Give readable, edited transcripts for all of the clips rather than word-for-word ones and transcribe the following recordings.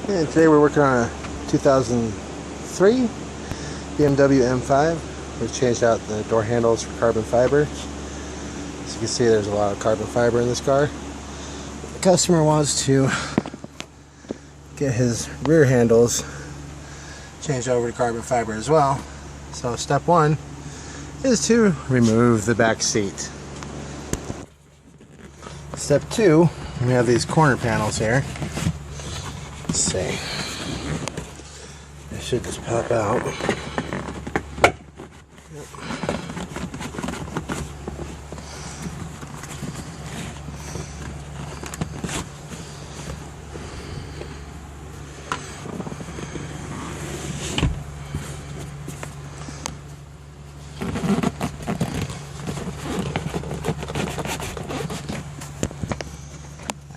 And today we're working on a 2003 BMW M3. We've changed out the door handles for carbon fiber. As you can see, there's a lot of carbon fiber in this car. The customer wants to get his rear handles changed over to carbon fiber as well. So step one is to remove the back seat. Step two, we have these corner panels here. Let's see. They should just pop out.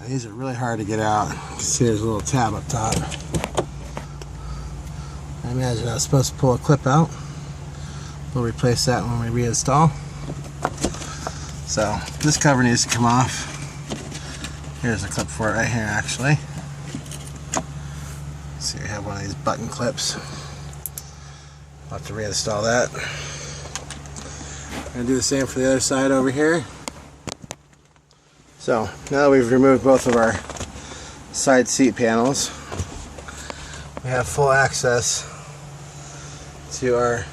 These are really hard to get out. You can see there's a little tab up top. I imagine I was supposed to pull a clip out. We'll replace that when we reinstall. So this cover needs to come off. Here's a clip for it right here actually. So we have one of these button clips. I'll have to reinstall that. I'm going to do the same for the other side over here. So now that we've removed both of our side seat panels, we have full access to our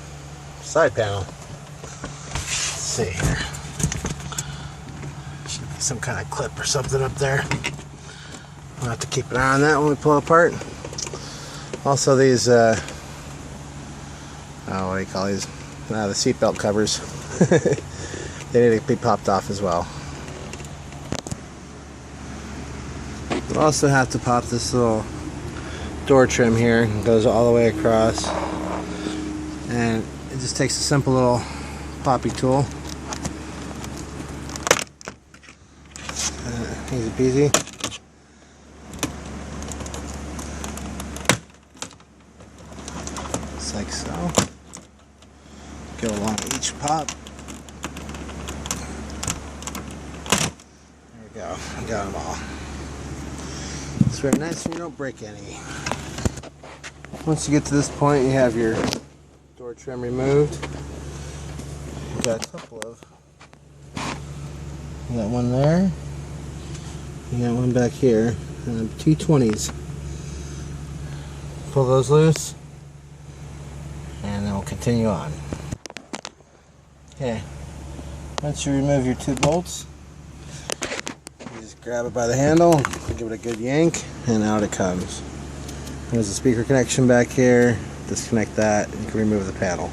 side panel. Let's see here. Should be some kind of clip or something up there. We'll have to keep an eye on that when we pull it apart. Also these, what do you call these? The seat belt covers. They need to be popped off as well. We'll also have to pop this little door trim here. It goes all the way across, and it just takes a simple little poppy tool. Easy peasy. Just like so. Go along each pop. There we go. I got them all. It's very nice and you don't break any. Once you get to this point, you have your door trim removed. You got a couple of. You got one there. You got one back here. And two 20s. Pull those loose. And then we'll continue on. Okay. Once you remove your two bolts, grab it by the handle, give it a good yank, and out it comes. There's a speaker connection back here. Disconnect that, and you can remove the panel.